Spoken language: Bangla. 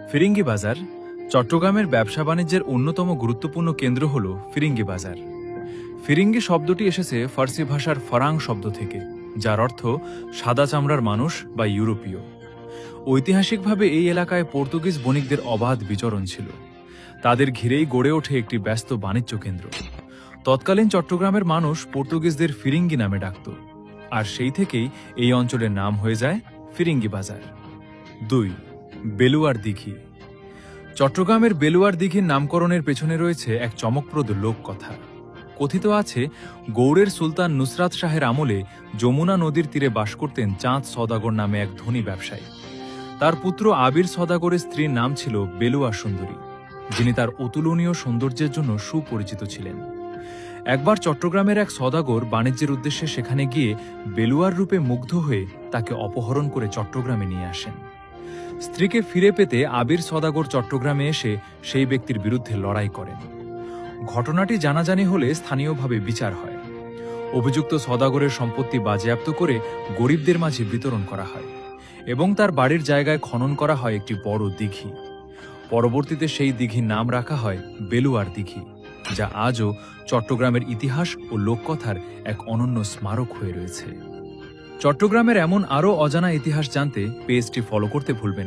ফিরিঙ্গি বাজার চট্টগ্রামের ব্যবসা বাণিজ্যের অন্যতম গুরুত্বপূর্ণ কেন্দ্র হল ফিরিঙ্গি বাজার। ফিরিঙ্গি শব্দটি এসেছে ফার্সি ভাষার ফরাং শব্দ থেকে, যার অর্থ সাদা চামড়ার মানুষ বা ইউরোপীয়। ঐতিহাসিকভাবে এই এলাকায় পর্তুগিজ বণিকদের অবাধ বিচরণ ছিল। তাদের ঘিরেই গড়ে ওঠে একটি ব্যস্ত বাণিজ্য কেন্দ্র। তৎকালীন চট্টগ্রামের মানুষ পর্তুগিজদের ফিরিঙ্গি নামে ডাকত, আর সেই থেকেই এই অঞ্চলের নাম হয়ে যায় ফিরিঙ্গি বাজার। ২. বেলুয়ার দিঘি। চট্টগ্রামের বেলুয়ার দিঘির নামকরণের পেছনে রয়েছে এক চমকপ্রদ লোককথা। কথিত আছে, গৌড়ের সুলতান নুসরাত শাহের আমলে যমুনা নদীর তীরে বাস করতেন চাঁদ সওদাগর নামে এক ধনী ব্যবসায়ী। তার পুত্র আবির সওদাগরের স্ত্রীর নাম ছিল বেলুয়া সুন্দরী, যিনি তার অতুলনীয় সৌন্দর্যের জন্য সুপরিচিত ছিলেন। একবার চট্টগ্রামের এক সওদাগর বাণিজ্যের উদ্দেশ্যে সেখানে গিয়ে বেলুয়ার রূপে মুগ্ধ হয়ে তাকে অপহরণ করে চট্টগ্রামে নিয়ে আসেন। স্ত্রীকে ফিরে পেতে আবির সওদাগর চট্টগ্রামে এসে সেই ব্যক্তির বিরুদ্ধে লড়াই করেন। ঘটনাটি জানাজানি হলে স্থানীয়ভাবে বিচার হয়। অভিযুক্ত সওদাগরের সম্পত্তি বাজেয়াপ্ত করে গরিবদের মাঝে বিতরণ করা হয় এবং তার বাড়ির জায়গায় খনন করা হয় একটি বড় দিঘি। পরবর্তীতে সেই দিঘির নাম রাখা হয় বেলুয়ার দিঘি, যা আজও চট্টগ্রামের ইতিহাস ও লোককথার এক অনন্য স্মারক হয়ে রয়েছে। চট্টগ্রামের এমন আরও অজানা ইতিহাস জানতে পেজটি ফলো করতে ভুলবেন